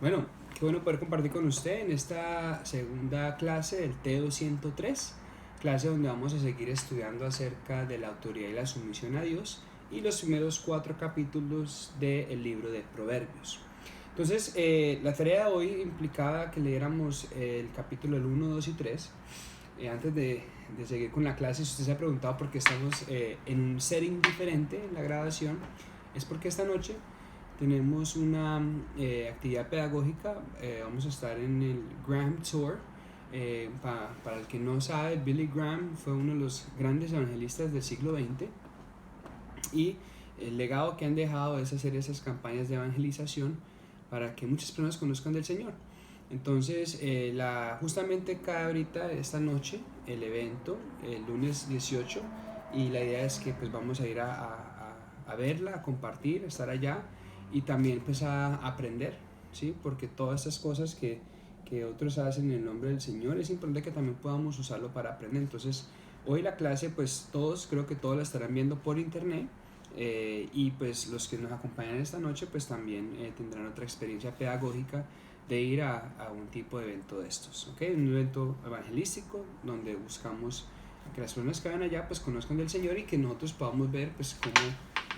Bueno, qué bueno poder compartir con usted en esta segunda clase del T203, clase donde vamos a seguir estudiando acerca de la autoridad y la sumisión a Dios y los primeros 4 capítulos del libro de Proverbios. Entonces, la tarea de hoy implicaba que leyéramos el capítulo del 1, 2 y 3. Antes de seguir con la clase, si usted se ha preguntado por qué estamos en un setting diferente en la grabación, es porque esta noche tenemos una actividad pedagógica. Vamos a estar en el Graham Tour. Para el que no sabe, Billy Graham fue uno de los grandes evangelistas del siglo XX y el legado que han dejado es hacer esas campañas de evangelización para que muchas personas conozcan del Señor. Entonces, justamente cae ahorita esta noche el evento, el lunes 18, y la idea es que pues vamos a ir a verla, a compartir, a estar allá y también pues a aprender, ¿sí? Porque todas estas cosas que otros hacen en el nombre del Señor es importante que también podamos usarlo para aprender. Entonces, hoy la clase pues creo que todos la estarán viendo por internet. Y pues los que nos acompañan esta noche pues también tendrán otra experiencia pedagógica de ir a un tipo de evento de estos, ¿okay? Un evento evangelístico donde buscamos que las personas que vayan allá pues conozcan del Señor y que nosotros podamos ver pues cómo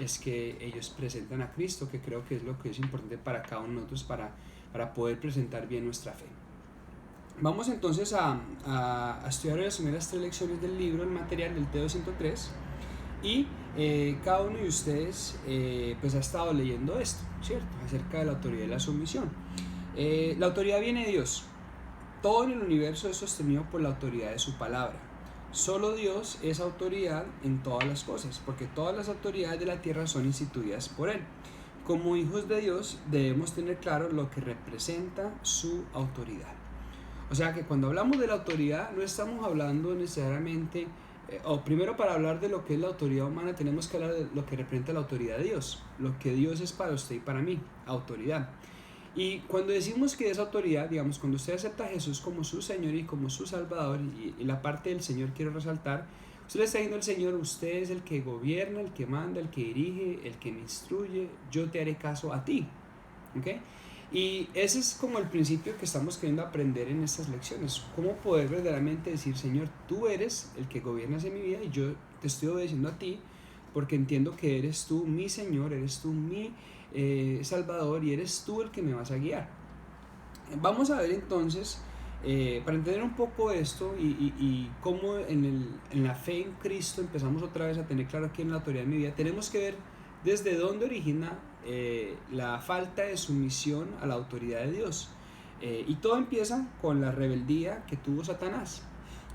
es que ellos presentan a Cristo, que creo que es lo que es importante para cada uno de nosotros para poder presentar bien nuestra fe. Vamos entonces a estudiar las primeras 3 lecciones del libro, el material del T203, y cada uno de ustedes pues ha estado leyendo esto, ¿cierto? Acerca de la autoridad y la sumisión. La autoridad viene de Dios. Todo en el universo es sostenido por la autoridad de su palabra. Solo Dios es autoridad en todas las cosas, porque todas las autoridades de la tierra son instituidas por Él. Como hijos de Dios debemos tener claro lo que representa su autoridad. O sea que cuando hablamos de la autoridad no estamos hablando necesariamente, o primero para hablar de lo que es la autoridad humana tenemos que hablar de lo que representa la autoridad de Dios, lo que Dios es para usted y para mí, autoridad. Y cuando decimos que es autoridad, digamos, cuando usted acepta a Jesús como su Señor y como su Salvador, y la parte del Señor quiero resaltar, usted le está diciendo al Señor: usted es el que gobierna, el que manda, el que dirige, el que me instruye, yo te haré caso a ti. ¿Okay? Y ese es como el principio que estamos queriendo aprender en estas lecciones. Cómo poder verdaderamente decir: Señor, tú eres el que gobiernas en mi vida y yo te estoy obedeciendo a ti porque entiendo que eres tú mi Señor, eres tú mi Salvador y eres tú el que me vas a guiar. Vamos a ver entonces, para entender un poco esto y cómo en la fe en Cristo empezamos otra vez a tener claro quién es la autoridad en mi vida, tenemos que ver desde dónde origina la falta de sumisión a la autoridad de Dios. Y todo empieza con la rebeldía que tuvo Satanás.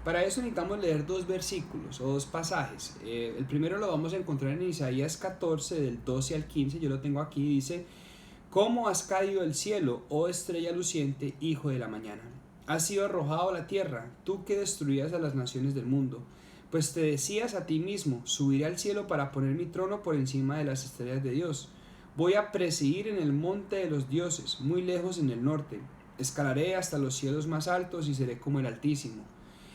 Para eso necesitamos leer 2 versículos o 2 pasajes. El primero lo vamos a encontrar en Isaías 14, del 12 al 15. Yo lo tengo aquí. Dice: ¿Cómo has caído del cielo, oh estrella luciente, hijo de la mañana? Has sido arrojado a la tierra, tú que destruías a las naciones del mundo. Pues te decías a ti mismo: subiré al cielo para poner mi trono por encima de las estrellas de Dios. Voy a presidir en el monte de los dioses, muy lejos en el norte. Escalaré hasta los cielos más altos y seré como el Altísimo.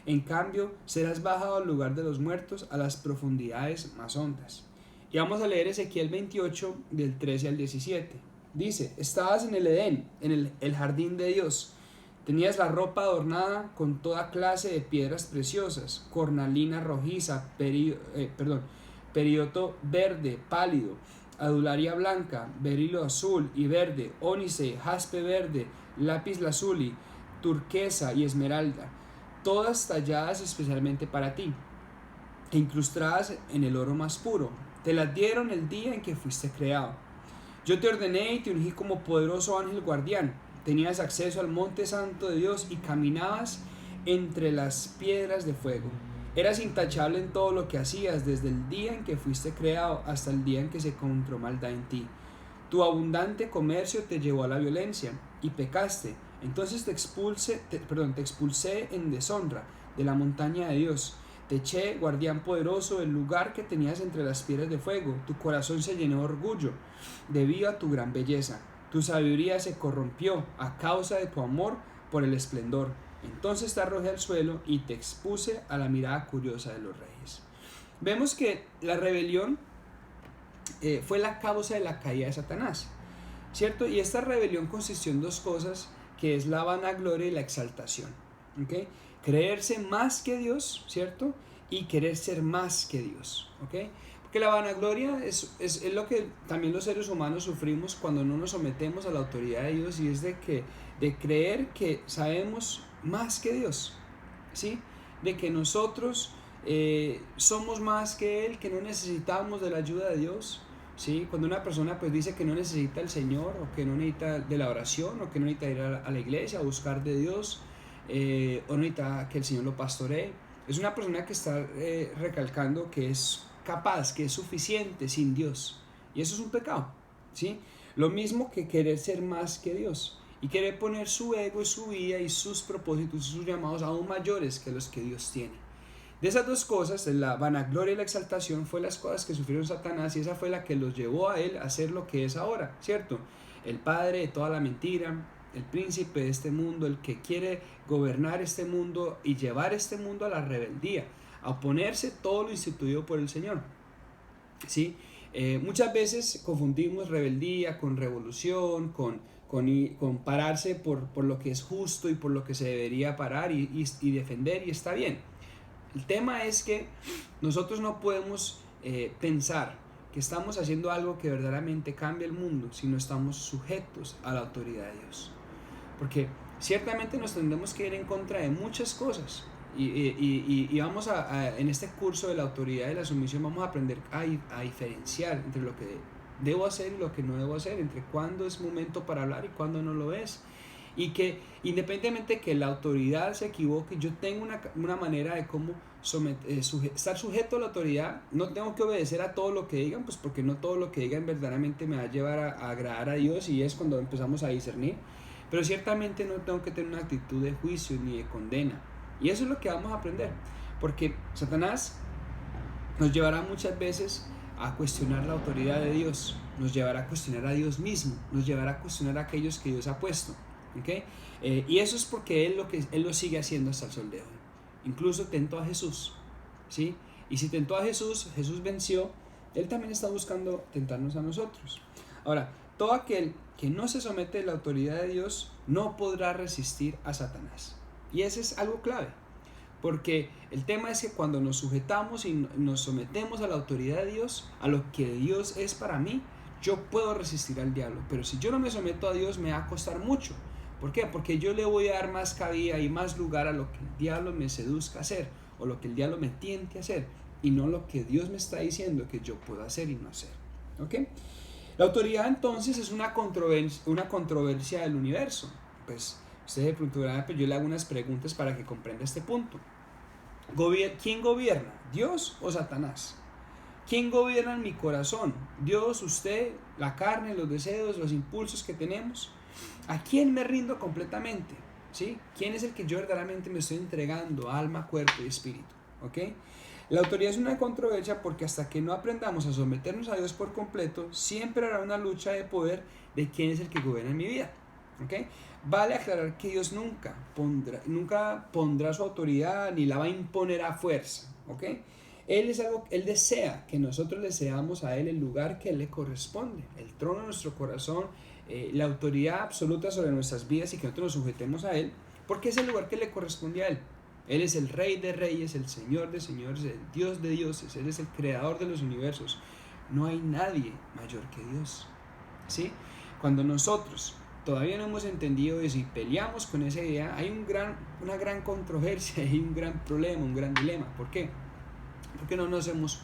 En cambio, serás bajado al lugar de los muertos, a las profundidades más hondas. Y vamos a leer Ezequiel 28, del 13 al 17. Dice: estabas en el Edén, en el jardín de Dios. Tenías la ropa adornada con toda clase de piedras preciosas: cornalina rojiza, periodo verde pálido, adularia blanca, berilo azul y verde, ónice, jaspe verde, lápiz lazuli, turquesa y esmeralda, todas talladas especialmente para ti, e incrustadas en el oro más puro. Te las dieron el día en que fuiste creado. Yo te ordené y te ungí como poderoso ángel guardián. Tenías acceso al monte santo de Dios y caminabas entre las piedras de fuego. Eras intachable en todo lo que hacías, desde el día en que fuiste creado hasta el día en que se encontró maldad en ti. Tu abundante comercio te llevó a la violencia y pecaste. Entonces te expulsé en deshonra de la montaña de Dios. Te eché, guardián poderoso, del lugar que tenías entre las piedras de fuego. Tu corazón se llenó de orgullo debido a tu gran belleza. Tu sabiduría se corrompió a causa de tu amor por el esplendor. Entonces te arrojé al suelo y te expuse a la mirada curiosa de los reyes. Vemos que la rebelión fue la causa de la caída de Satanás. ¿cierto? Y esta rebelión consistió en dos cosas, que es la vanagloria y la exaltación, ¿ok? Creerse más que Dios, ¿cierto? Y querer ser más que Dios, ¿ok? Porque la vanagloria es lo que también los seres humanos sufrimos cuando no nos sometemos a la autoridad de Dios, y es de creer que sabemos más que Dios, ¿sí? De que nosotros somos más que Él, que no necesitamos de la ayuda de Dios, ¿sí? Cuando una persona pues dice que no necesita al Señor, o que no necesita de la oración, o que no necesita ir a la iglesia a buscar de Dios, o no necesita que el Señor lo pastoree, es una persona que está recalcando que es capaz, que es suficiente sin Dios, y eso es un pecado, ¿sí? Lo mismo que querer ser más que Dios y querer poner su ego y su vida y sus propósitos y sus llamados aún mayores que los que Dios tiene. De esas dos cosas, la vanagloria y la exaltación, fue las cosas que sufrieron Satanás, y esa fue la que los llevó a él a ser lo que es ahora, ¿cierto? El padre de toda la mentira, el príncipe de este mundo, el que quiere gobernar este mundo y llevar este mundo a la rebeldía, a oponerse todo lo instituido por el Señor, ¿sí? Muchas veces confundimos rebeldía con revolución, con pararse por lo que es justo y por lo que se debería parar y defender, y está bien. El tema es que nosotros no podemos pensar que estamos haciendo algo que verdaderamente cambie el mundo si no estamos sujetos a la autoridad de Dios. Porque ciertamente nos tendremos que ir en contra de muchas cosas. Y vamos en este curso de la autoridad y la sumisión vamos a aprender a diferenciar entre lo que debo hacer y lo que no debo hacer, entre cuándo es momento para hablar y cuándo no lo es. Y que independientemente de que la autoridad se equivoque, yo tengo una manera de cómo estar sujeto a la autoridad. No tengo que obedecer a todo lo que digan, pues porque no todo lo que digan verdaderamente me va a llevar a agradar a Dios, y es cuando empezamos a discernir. Pero ciertamente no tengo que tener una actitud de juicio ni de condena. Y eso es lo que vamos a aprender. Porque Satanás nos llevará muchas veces a cuestionar la autoridad de Dios, nos llevará a cuestionar a Dios mismo, nos llevará a cuestionar a aquellos que Dios ha puesto, ¿okay? Y eso es porque Él lo sigue haciendo hasta el sol de hoy. Incluso tentó a Jesús, ¿sí? Y si tentó a Jesús, Jesús venció, Él también está buscando tentarnos a nosotros. Ahora, todo aquel que no se somete a la autoridad de Dios no podrá resistir a Satanás. Y ese es algo clave. Porque el tema es que cuando nos sujetamos y nos sometemos a la autoridad de Dios, a lo que Dios es para mí, yo puedo resistir al diablo. Pero si yo no me someto a Dios, me va a costar mucho. ¿Por qué? Porque yo le voy a dar más cabida y más lugar a lo que el diablo me seduzca a hacer, o lo que el diablo me tiente a hacer, y no lo que Dios me está diciendo que yo puedo hacer y no hacer. ¿Ok? La autoridad entonces es una controversia del universo. Pues ustedes de pronto dirán, pues yo le hago unas preguntas para que comprenda este punto. ¿Quién gobierna? ¿Dios o Satanás? ¿Quién gobierna en mi corazón? ¿Dios, usted, la carne, los deseos, los impulsos que tenemos? ¿A quién me rindo completamente? ¿Sí? ¿Quién es el que yo verdaderamente me estoy entregando, alma, cuerpo y espíritu? ¿Ok? La autoridad es una controversia porque hasta que no aprendamos a someternos a Dios por completo, siempre habrá una lucha de poder de quién es el que gobierna en mi vida. ¿Ok? Vale aclarar que Dios nunca pondrá su autoridad ni la va a imponer a fuerza. ¿Ok? Él desea que nosotros le cedamos a Él el lugar que le corresponde, el trono de nuestro corazón, la autoridad absoluta sobre nuestras vidas, y que nosotros nos sujetemos a Él, porque es el lugar que le corresponde a Él. Él es el Rey de Reyes, el Señor de Señores, el Dios de Dioses, Él es el Creador de los universos. No hay nadie mayor que Dios, ¿sí? Cuando nosotros todavía no hemos entendido eso y peleamos con esa idea, hay una gran controversia, hay un gran problema, un gran dilema. ¿Por qué? Porque no nos hemos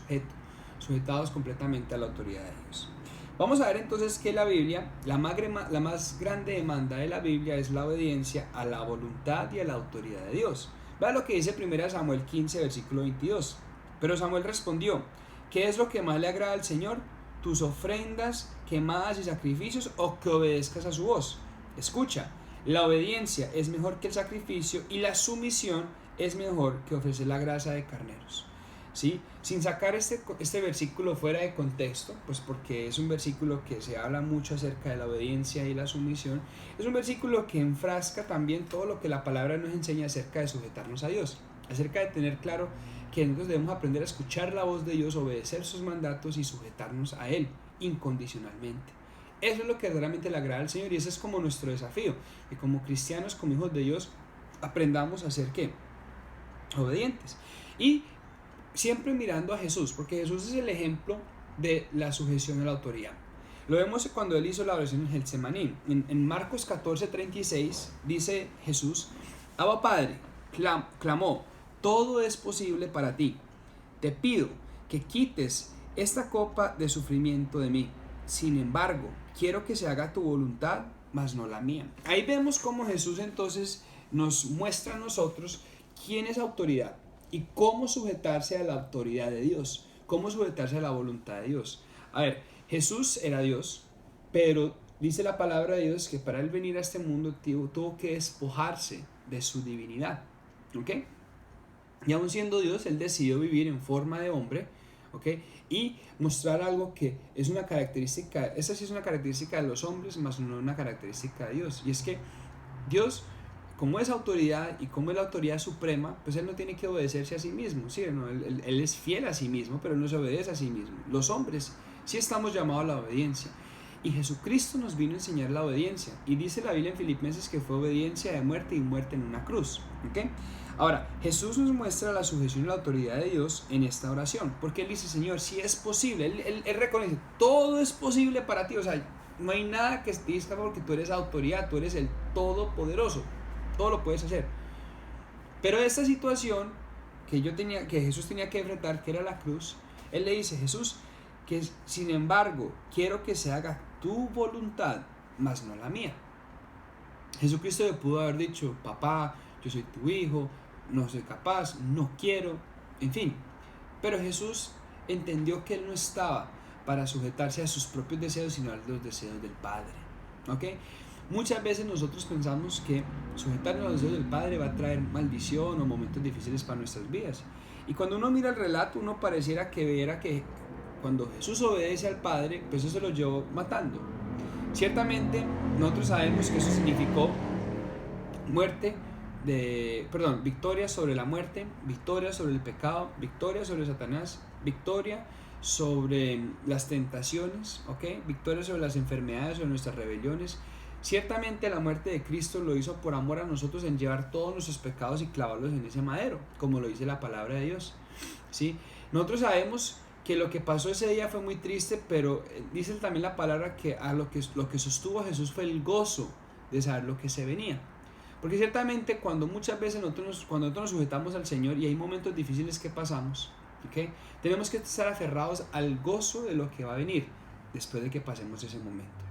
sujetados completamente a la autoridad de Dios. Vamos a ver entonces que la Biblia, la más grande demanda de la Biblia es la obediencia a la voluntad y a la autoridad de Dios. Vea lo que dice 1 Samuel 15, versículo 22. Pero Samuel respondió: ¿qué es lo que más le agrada al Señor? ¿Tus ofrendas, quemadas y sacrificios, o que obedezcas a su voz? Escucha, la obediencia es mejor que el sacrificio, y la sumisión es mejor que ofrecer la grasa de carneros. ¿Sí? Sin sacar este versículo fuera de contexto, pues porque es un versículo que se habla mucho acerca de la obediencia y la sumisión, es un versículo que enfrasca también todo lo que la palabra nos enseña acerca de sujetarnos a Dios, acerca de tener claro que nosotros debemos aprender a escuchar la voz de Dios, obedecer sus mandatos y sujetarnos a Él incondicionalmente. Eso es lo que realmente le agrada al Señor y ese es como nuestro desafío. Y como cristianos, como hijos de Dios, aprendamos a ser ¿qué? Obedientes. Y siempre mirando a Jesús, porque Jesús es el ejemplo de la sujeción a la autoridad. Lo vemos cuando él hizo la oración en Getsemaní. En Marcos 14:36 dice Jesús: Abba Padre, clamó, todo es posible para ti. Te pido que quites esta copa de sufrimiento de mí. Sin embargo, quiero que se haga tu voluntad, mas no la mía. Ahí vemos cómo Jesús entonces nos muestra a nosotros quién es autoridad y cómo sujetarse a la autoridad de Dios, cómo sujetarse a la voluntad de Dios. A ver, Jesús era Dios, pero dice la palabra de Dios que para él venir a este mundo tuvo que despojarse de su divinidad, ¿ok? Y aún siendo Dios, él decidió vivir en forma de hombre, ¿ok? Y mostrar algo que es una característica, esa sí es una característica de los hombres, más no una característica de Dios. Y es que Dios, como es autoridad y como es la autoridad suprema, pues él no tiene que obedecerse a sí mismo, ¿sí? ¿No? Él es fiel a sí mismo, pero no se obedece a sí mismo. Los hombres sí estamos llamados a la obediencia. Y Jesucristo nos vino a enseñar la obediencia. Y dice la Biblia en Filipenses que fue obediencia de muerte y muerte en una cruz, ¿ok? Ahora, Jesús nos muestra la sujeción y la autoridad de Dios en esta oración, porque Él dice: Señor, si es posible, Él reconoce, todo es posible para ti, o sea, no hay nada que te diga porque tú eres autoridad, tú eres el todopoderoso, todo lo puedes hacer. Pero esta situación que Jesús tenía que enfrentar, que era la cruz, Él le dice: Jesús, que sin embargo, quiero que se haga tu voluntad, mas no la mía. Jesucristo le pudo haber dicho: papá, yo soy tu hijo, no soy capaz, no quiero, en fin. Pero Jesús entendió que él no estaba para sujetarse a sus propios deseos, sino a los deseos del Padre. ¿Ok? Muchas veces nosotros pensamos que sujetarnos a los deseos del Padre va a traer maldición o momentos difíciles para nuestras vidas. Y cuando uno mira el relato, uno pareciera que viera que cuando Jesús obedece al Padre, pues eso se lo llevó matando. Ciertamente, nosotros sabemos que eso significó victoria sobre la muerte, victoria sobre el pecado, victoria sobre Satanás, victoria sobre las tentaciones, ¿ok? Victoria sobre las enfermedades, sobre nuestras rebeliones. Ciertamente la muerte de Cristo lo hizo por amor a nosotros, en llevar todos nuestros pecados y clavarlos en ese madero, como lo dice la palabra de Dios, ¿sí? Nosotros sabemos que lo que pasó ese día fue muy triste, pero dice también la palabra que lo que sostuvo a Jesús fue el gozo de saber lo que se venía. Porque ciertamente cuando nosotros nos sujetamos al Señor y hay momentos difíciles que pasamos, ¿okay? Tenemos que estar aferrados al gozo de lo que va a venir después de que pasemos ese momento.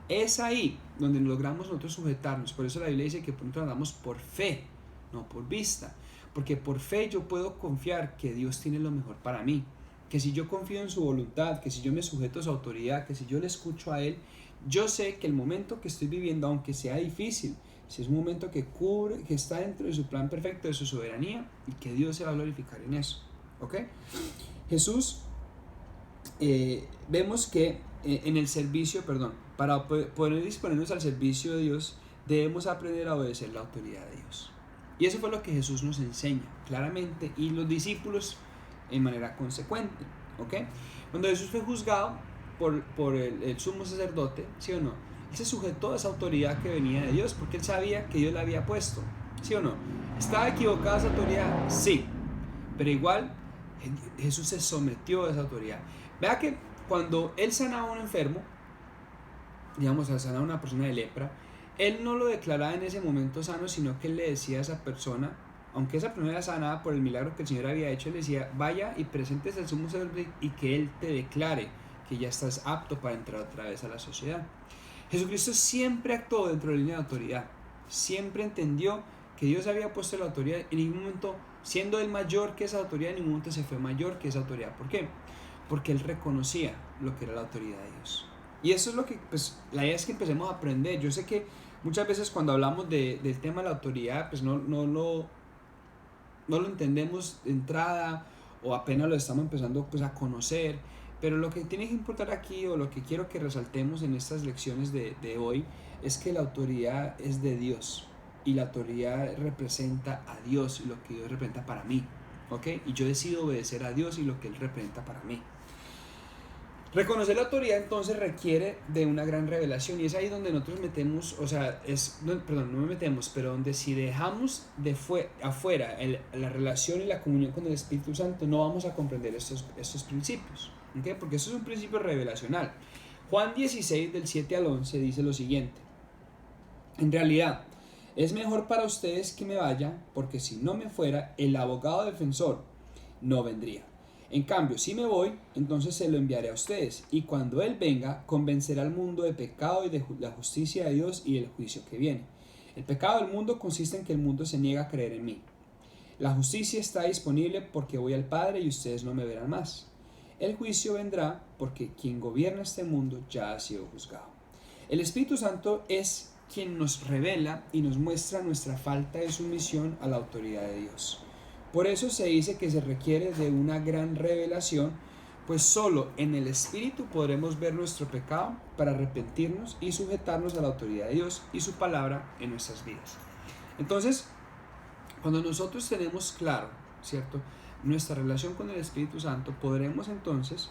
Es ahí donde logramos nosotros sujetarnos. Por eso la Biblia dice que pronto andamos por fe, no por vista. Porque por fe yo puedo confiar que Dios tiene lo mejor para mí. Que si yo confío en su voluntad, que si yo me sujeto a su autoridad, que si yo le escucho a Él, yo sé que el momento que estoy viviendo, aunque sea difícil, si es un momento que está dentro de su plan perfecto, de su soberanía, y que Dios se va a glorificar en eso. ¿Ok? Jesús, vemos que en el servicio, para poder disponernos al servicio de Dios, debemos aprender a obedecer la autoridad de Dios. Y eso fue lo que Jesús nos enseña claramente, y los discípulos en manera consecuente. ¿Ok? Cuando Jesús fue juzgado por el sumo sacerdote, ¿sí o no? Él se sujetó a esa autoridad que venía de Dios, porque él sabía que Dios la había puesto, ¿sí o no? ¿Estaba equivocada esa autoridad? Sí, pero igual Jesús se sometió a esa autoridad. Vea que cuando él sanaba a un enfermo, digamos, sanaba a una persona de lepra, él no lo declaraba en ese momento sano, sino que él le decía a esa persona, aunque esa persona era sanada por el milagro que el Señor había hecho, él le decía: vaya y presentes al sumo sacerdote y que él te declare que ya estás apto para entrar otra vez a la sociedad. Jesucristo siempre actuó dentro de la línea de autoridad, siempre entendió que Dios había puesto la autoridad. En ningún momento, siendo él mayor que esa autoridad, en ningún momento se fue mayor que esa autoridad. ¿Por qué? Porque él reconocía lo que era la autoridad de Dios. Y eso es lo que, pues, la idea es que empecemos a aprender. Yo sé que muchas veces cuando hablamos del tema de la autoridad, pues no lo entendemos de entrada, o apenas lo estamos empezando pues a conocer. Pero lo que tiene que importar aquí, o lo que quiero que resaltemos en estas lecciones de hoy, es que la autoridad es de Dios, y la autoridad representa a Dios y lo que Dios representa para mí, ¿ok? Y yo decido obedecer a Dios y lo que Él representa para mí. Reconocer la autoridad entonces requiere de una gran revelación, y es ahí donde nosotros metemos, o sea, perdón, no metemos, pero donde si dejamos afuera la relación y la comunión con el Espíritu Santo, no vamos a comprender estos principios, ¿okay? Porque eso es un principio revelacional. Juan 16 del 7 al 11 dice lo siguiente: en realidad, es mejor para ustedes que me vaya, porque si no me fuera, el abogado defensor no vendría. En cambio, si me voy, entonces se lo enviaré a ustedes, y cuando Él venga, convencerá al mundo de pecado y de la justicia de Dios y del juicio que viene. El pecado del mundo consiste en que el mundo se niega a creer en mí. La justicia está disponible porque voy al Padre y ustedes no me verán más. El juicio vendrá porque quien gobierna este mundo ya ha sido juzgado. El Espíritu Santo es quien nos revela y nos muestra nuestra falta de sumisión a la autoridad de Dios. Por eso se dice que se requiere de una gran revelación, pues solo en el Espíritu podremos ver nuestro pecado para arrepentirnos y sujetarnos a la autoridad de Dios y su palabra en nuestras vidas. Entonces, cuando nosotros tenemos claro, ¿cierto?, nuestra relación con el Espíritu Santo, podremos entonces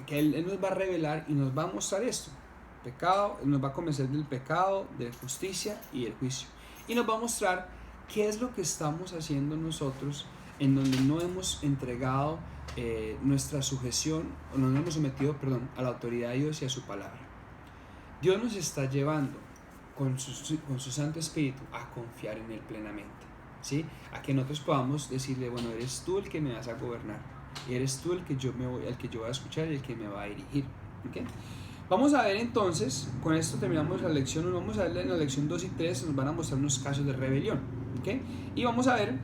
que Él nos va a revelar y nos va a mostrar esto. Pecado, nos va a convencer del pecado, de justicia y del juicio. Y nos va a mostrar qué es lo que estamos haciendo nosotros en donde no hemos entregado nuestra sujeción, o no nos hemos sometido, a la autoridad de Dios y a su palabra. Dios nos está llevando con su Santo Espíritu a confiar en Él plenamente, ¿sí? A que nosotros podamos decirle, bueno, eres tú el que me vas a gobernar, y eres tú el que yo voy a escuchar y el que me va a dirigir, ¿okay? Vamos a ver entonces, con esto terminamos la lección 1, vamos a ver en la lección 2 y 3, nos van a mostrar unos casos de rebelión, ¿okay? Y vamos a ver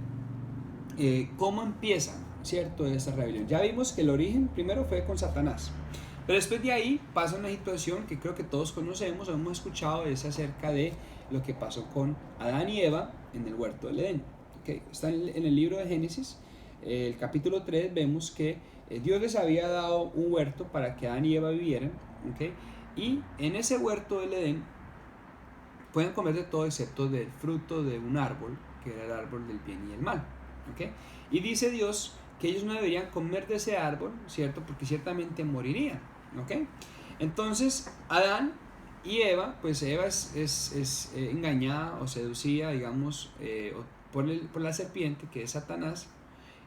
cómo empieza, ¿cierto?, esta rebelión. Ya vimos que el origen primero fue con Satanás, pero después de ahí pasa una situación que creo que todos conocemos o hemos escuchado, es acerca de lo que pasó con Adán y Eva en el huerto del Edén, ¿okay? Está en el libro de Génesis, el capítulo 3, vemos que Dios les había dado un huerto para que Adán y Eva vivieran, ¿okay? Y en ese huerto del Edén pueden comer de todo excepto del fruto de un árbol, que era el árbol del bien y el mal, ¿okay? Y dice Dios que ellos no deberían comer de ese árbol, ¿cierto?, porque ciertamente morirían, ¿okay? Entonces Adán y Eva, pues Eva es engañada o seducida, digamos, por la serpiente, que es Satanás,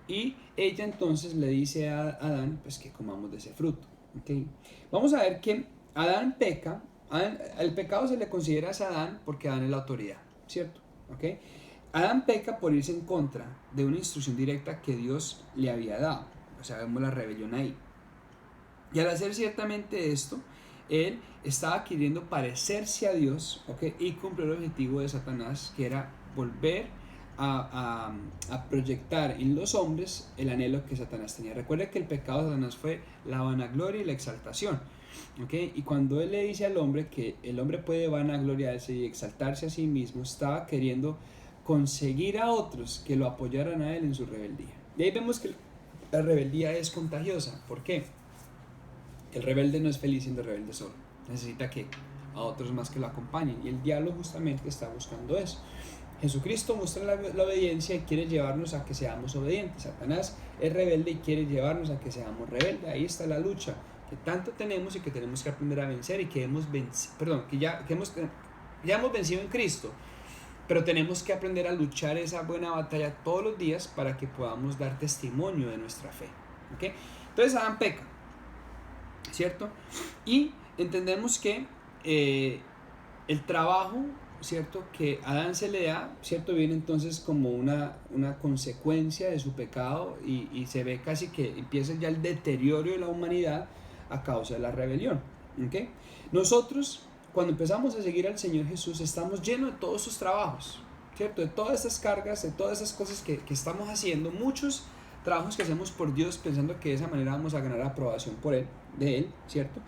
y ella entonces le dice a Adán, pues, que comamos de ese fruto, ¿okay? Vamos a ver que Adán peca. El pecado se le considera a Adán porque Adán es la autoridad, ¿cierto? ¿Okay? Adán peca por irse en contra de una instrucción directa que Dios le había dado. O sea, vemos la rebelión ahí. Y al hacer ciertamente esto, él estaba queriendo parecerse a Dios, ¿okay?, y cumplir el objetivo de Satanás, que era volver a proyectar en los hombres el anhelo que Satanás tenía. Recuerda que el pecado de Satanás fue la vanagloria y la exaltación, ¿okay? Y cuando él le dice al hombre que el hombre puede vanagloriarse y exaltarse a sí mismo, estaba queriendo conseguir a otros que lo apoyaran a él en su rebeldía. Y ahí vemos que la rebeldía es contagiosa. ¿Por qué? El rebelde no es feliz siendo rebelde solo, necesita que a otros más que lo acompañen, y el diablo justamente está buscando eso. Jesucristo muestra la obediencia y quiere llevarnos a que seamos obedientes. Satanás es rebelde y quiere llevarnos a que seamos rebeldes. Ahí está la lucha que tanto tenemos y que tenemos que aprender a vencer, y que ya hemos vencido en Cristo, pero tenemos que aprender a luchar esa buena batalla todos los días para que podamos dar testimonio de nuestra fe, ¿okay? Entonces Adán peca, ¿cierto? Y entendemos que el trabajo, ¿cierto?, que a Adán se le da, ¿cierto?, viene entonces como una consecuencia de su pecado, y se ve casi que empieza ya el deterioro de la humanidad a causa de la rebelión, ¿okay? Nosotros, cuando empezamos a seguir al Señor Jesús, estamos llenos de todos esos trabajos, ¿cierto?, de todas estas cargas, de todas esas cosas que estamos haciendo, muchos trabajos que hacemos por Dios pensando que de esa manera vamos a ganar aprobación de Él, ¿cierto?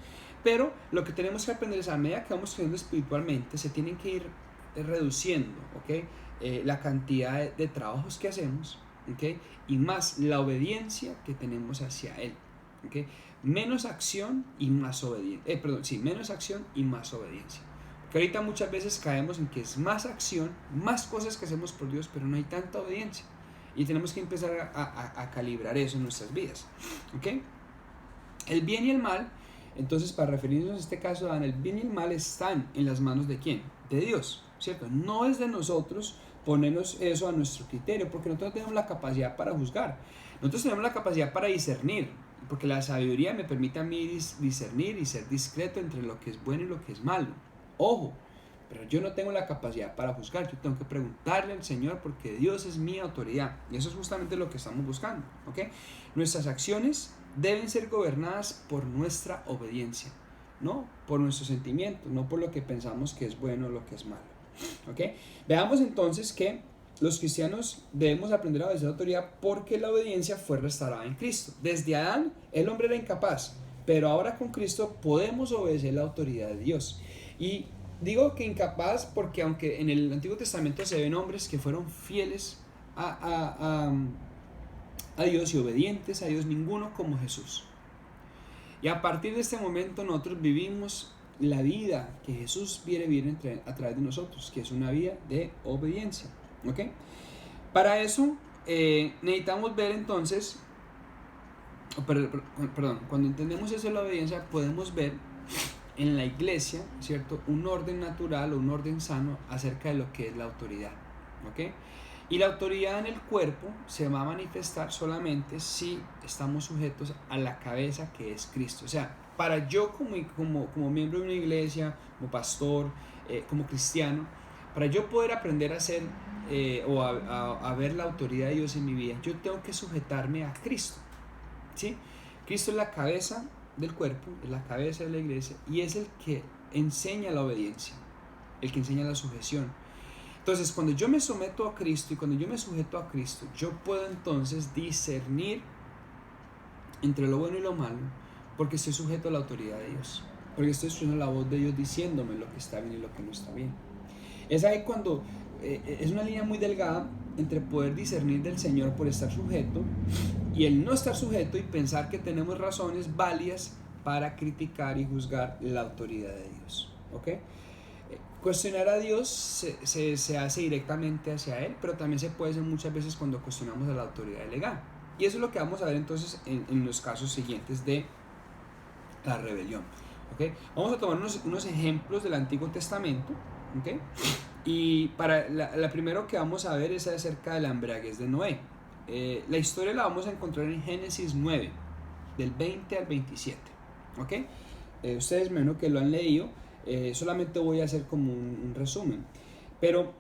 Pero lo que tenemos que aprender es, a medida que vamos creciendo espiritualmente, se tienen que ir reduciendo, ¿okay?, la cantidad de trabajos que hacemos, ¿okay?, y más la obediencia que tenemos hacia Él, ¿okay? Menos acción y más obediencia, menos acción y más obediencia. Porque ahorita muchas veces caemos en que es más acción, más cosas que hacemos por Dios, pero no hay tanta obediencia. Y tenemos que empezar a calibrar eso en nuestras vidas, ¿okay? El bien y el mal Entonces, para referirnos a este caso, Dan, el bien y el mal están en las manos de ¿quién? De Dios, ¿cierto? No es de nosotros ponernos eso a nuestro criterio, porque nosotros tenemos la capacidad para juzgar. Nosotros tenemos la capacidad para discernir, porque la sabiduría me permite a mí discernir y ser discreto entre lo que es bueno y lo que es malo. Ojo, pero yo no tengo la capacidad para juzgar, yo tengo que preguntarle al Señor porque Dios es mi autoridad. Y eso es justamente lo que estamos buscando, ¿ok? Nuestras acciones deben ser gobernadas por nuestra obediencia, no por nuestros sentimientos, no por lo que pensamos que es bueno o lo que es malo, ¿ok? Veamos entonces que los cristianos debemos aprender a obedecer la autoridad porque la obediencia fue restaurada en Cristo. Desde Adán el hombre era incapaz, pero ahora con Cristo podemos obedecer la autoridad de Dios. Y digo que incapaz porque aunque en el Antiguo Testamento se ven hombres que fueron fieles a Dios y obedientes a Dios, ninguno como Jesús. Y a partir de este momento nosotros vivimos la vida que Jesús quiere vivir a través de nosotros, que es una vida de obediencia. ¿Ok? Para eso necesitamos ver entonces, perdón, cuando entendemos eso de la obediencia podemos ver en la iglesia, ¿cierto? Un orden natural o un orden sano acerca de lo que es la autoridad. ¿Ok? Y la autoridad en el cuerpo se va a manifestar solamente si estamos sujetos a la cabeza que es Cristo. O sea, para yo como miembro de una iglesia, como pastor, como cristiano, para yo poder aprender a hacer a ver la autoridad de Dios en mi vida, yo tengo que sujetarme a Cristo. ¿Sí? Cristo es la cabeza del cuerpo, es la cabeza de la iglesia y es el que enseña la obediencia, el que enseña la sujeción. Entonces, cuando yo me someto a Cristo y cuando yo me sujeto a Cristo, yo puedo entonces discernir entre lo bueno y lo malo, porque estoy sujeto a la autoridad de Dios, porque estoy escuchando la voz de Dios diciéndome lo que está bien y lo que no está bien. Es ahí cuando es una línea muy delgada entre poder discernir del Señor por estar sujeto y el no estar sujeto y pensar que tenemos razones válidas para criticar y juzgar la autoridad de Dios. ¿Ok? Cuestionar a Dios se hace directamente hacia Él, pero también se puede hacer muchas veces cuando cuestionamos a la autoridad legal. Y eso es lo que vamos a ver entonces en los casos siguientes de la rebelión. ¿Okay? Vamos a tomar unos ejemplos del Antiguo Testamento. ¿Okay? Y para la primero que vamos a ver es acerca de la embriaguez de Noé. La historia la vamos a encontrar en Génesis 9, del 20 al 27. ¿Okay? Ustedes menos que lo han leído. Solamente voy a hacer como un resumen, pero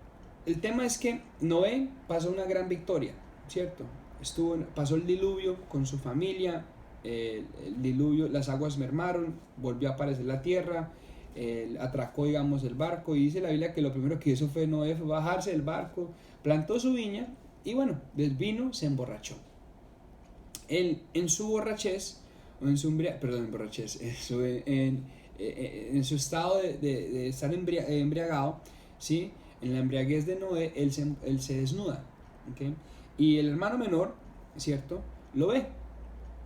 el tema es que Noé pasó una gran victoria, ¿cierto? Pasó el diluvio con su familia, el diluvio, las aguas mermaron, volvió a aparecer la tierra, atracó digamos el barco y dice la Biblia que lo primero que hizo Noé fue bajarse del barco, plantó su viña y bueno, del vino se emborrachó. Él en su borrachez, o en su emborrachez, en su estado de estar embriagado, ¿sí? En la embriaguez de Noé, él se desnuda, ¿okay? Y el hermano menor, ¿cierto? Lo ve,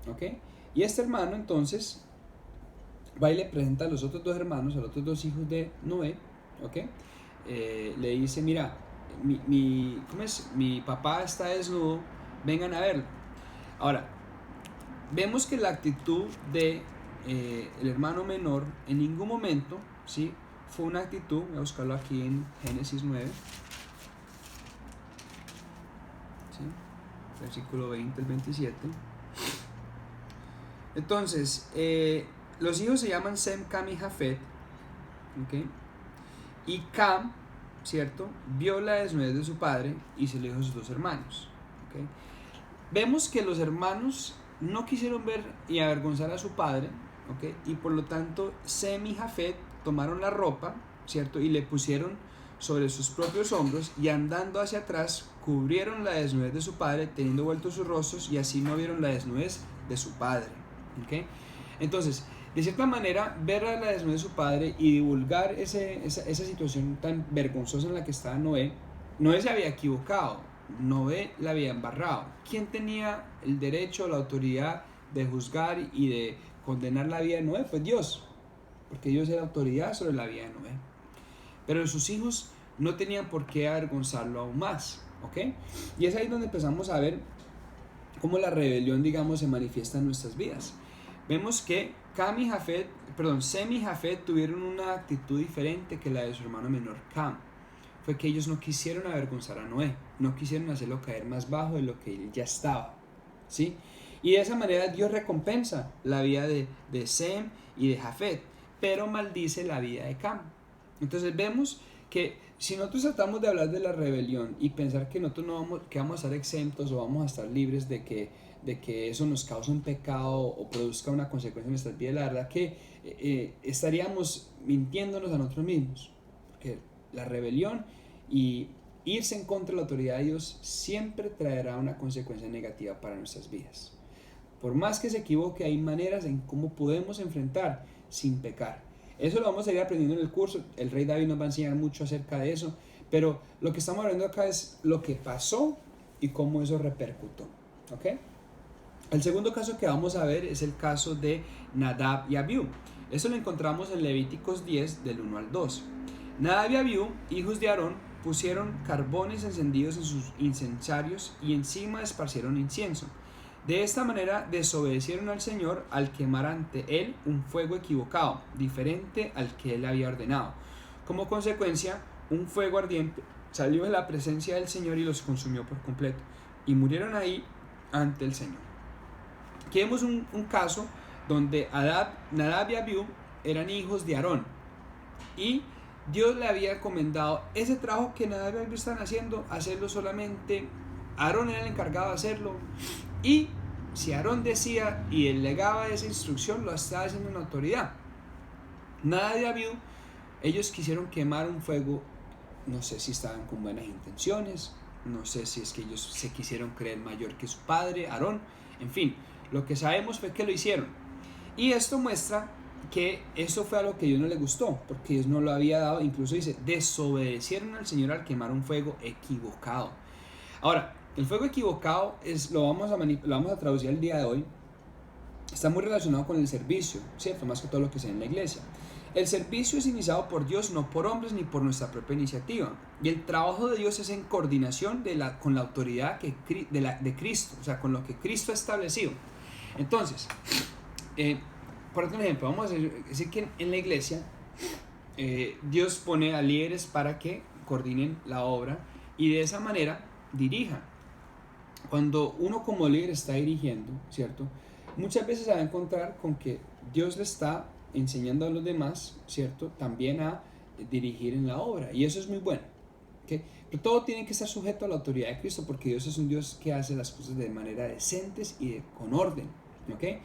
¿okay? Y este hermano entonces va y le presenta a los otros dos hermanos, a los otros dos hijos de Noé, ¿okay? Le dice, mira, mi papá está desnudo, vengan a verlo. Ahora, vemos que la actitud de el hermano menor en ningún momento, ¿sí? Fue una actitud, voy a buscarlo aquí en Génesis 9, ¿sí? Versículo 20 al 27. Entonces, los hijos se llaman Sem, Cam y Jafet, ¿okay? Y Cam, ¿cierto? Vio la desnudez de su padre y se lo dijo a sus dos hermanos, ¿okay? Vemos que los hermanos no quisieron ver y avergonzar a su padre, ¿okay? Y por lo tanto Sem y Jafet tomaron la ropa, ¿cierto? Y le pusieron sobre sus propios hombros y andando hacia atrás cubrieron la desnudez de su padre teniendo vueltos sus rostros y así no vieron la desnudez de su padre, ¿okay? Entonces, de cierta manera, ver la desnudez de su padre y divulgar esa situación tan vergonzosa en la que estaba Noé se había equivocado, Noé la había embarrado. ¿Quién tenía el derecho, la autoridad de juzgar y de condenar la vida de Noé? Pues Dios, porque Dios era autoridad sobre la vida de Noé. Pero sus hijos no tenían por qué avergonzarlo aún más, ¿ok? Y es ahí donde empezamos a ver cómo la rebelión, digamos, se manifiesta en nuestras vidas. Vemos que Cam y Jafet Sem y Jafet tuvieron una actitud diferente que la de su hermano menor Cam. Fue que ellos no quisieron avergonzar a Noé, no quisieron hacerlo caer más bajo de lo que él ya estaba, ¿sí? Y de esa manera Dios recompensa la vida de Sem y de Jafet, pero maldice la vida de Cam. Entonces vemos que si nosotros tratamos de hablar de la rebelión y pensar que nosotros que vamos a estar exentos o vamos a estar libres de que eso nos cause un pecado o produzca una consecuencia en nuestras vidas, la verdad que estaríamos mintiéndonos a nosotros mismos, porque la rebelión y irse en contra de la autoridad de Dios siempre traerá una consecuencia negativa para nuestras vidas. Por más que se equivoque, hay maneras en cómo podemos enfrentar sin pecar. Eso lo vamos a ir aprendiendo en el curso. El rey David nos va a enseñar mucho acerca de eso, pero lo que estamos hablando acá es lo que pasó y cómo eso repercutó, ¿ok? El segundo caso que vamos a ver es el caso de Nadab y Abiú. Eso lo encontramos en Levíticos 10 del 1 al 2. Nadab y Abiú, hijos de Aarón, pusieron carbones encendidos en sus incensarios y encima esparcieron incienso. De esta manera desobedecieron al Señor al quemar ante él un fuego equivocado, diferente al que él había ordenado. Como consecuencia, un fuego ardiente salió de la presencia del Señor y los consumió por completo, y murieron ahí ante el Señor. Aquí vemos un caso donde Nadab y Abiú eran hijos de Aarón, y Dios le había encomendado ese trabajo que Nadab y Abiú estaban haciendo, hacerlo solamente. Aarón era el encargado de hacerlo, y si Aarón decía y delegaba esa instrucción, lo estaba haciendo una autoridad. Nadab y Abiú, ellos quisieron quemar un fuego, no sé si estaban con buenas intenciones, no sé si es que ellos se quisieron creer mayor que su padre, Aarón, en fin, lo que sabemos fue que lo hicieron. Y esto muestra que eso fue algo que a Dios no le gustó, porque Dios no lo había dado. Incluso dice, desobedecieron al Señor al quemar un fuego equivocado. Ahora, el fuego equivocado lo vamos a traducir el día de hoy. Está muy relacionado con el servicio, ¿cierto? Más que todo lo que se ve en la iglesia. El servicio es iniciado por Dios, no por hombres ni por nuestra propia iniciativa. Y el trabajo de Dios es en coordinación con la autoridad de Cristo, o sea, con lo que Cristo ha establecido. Entonces, por ejemplo, vamos a decir que en la iglesia Dios pone a líderes para que coordinen la obra y de esa manera dirijan. Cuando uno como líder está dirigiendo, ¿cierto? Muchas veces se va a encontrar con que Dios le está enseñando a los demás, ¿cierto? También a dirigir en la obra, y eso es muy bueno, ¿okay? Pero todo tiene que estar sujeto a la autoridad de Cristo, porque Dios es un Dios que hace las cosas de manera decentes y con orden, ¿okay?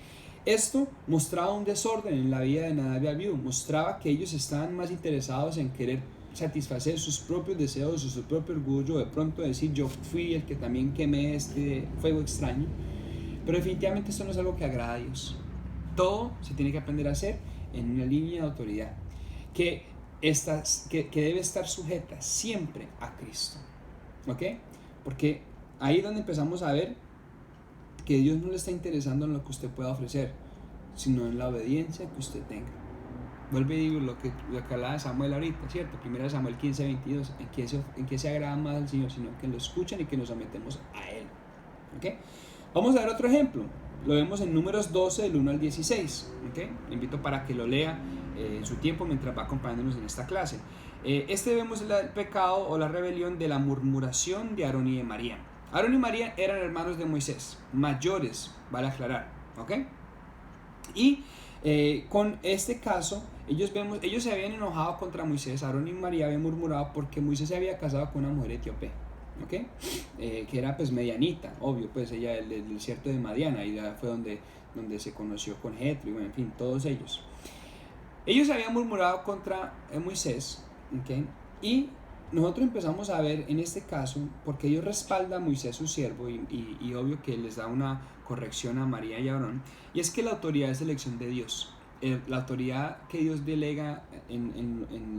Esto mostraba un desorden en la vida de Nadab y Abiú, mostraba que ellos estaban más interesados en querer satisfacer sus propios deseos, su propio orgullo, de pronto decir yo fui el que también quemé este fuego extraño, pero definitivamente esto no es algo que agrada a Dios. Todo se tiene que aprender a hacer en una línea de autoridad que debe estar sujeta siempre a Cristo, ¿ok? Porque ahí es donde empezamos a ver que Dios no le está interesando en lo que usted pueda ofrecer, sino en la obediencia que usted tenga. Vuelve y digo lo que hablaba de Samuel ahorita, ¿cierto? 1 Samuel 15:22, en que se agrada más al Señor, sino que lo escuchen y que nos sometemos a Él, ¿ok? Vamos a ver otro ejemplo. Lo vemos en Números 12 del 1 al 16, ¿okay? Le invito para que lo lea en su tiempo mientras va acompañándonos en esta clase. Vemos el pecado o la rebelión de la murmuración de Aarón y de María. Aarón y María eran hermanos de Moisés, mayores, vale aclarar, ¿ok? Y con este caso, ellos se habían enojado contra Moisés. Aarón y María habían murmurado porque Moisés se había casado con una mujer etíope, ¿okay? Que era pues medianita, obvio, pues ella del desierto de Madiana, y fue donde se conoció con Jetro, y bueno, en fin, todos ellos. Ellos habían murmurado contra Moisés, ¿okay? Y nosotros empezamos a ver en este caso, porque ellos respaldan a Moisés su siervo, y obvio que les da una corrección a María y a Aarón, y es que la autoridad es elección de Dios. La autoridad que Dios delega en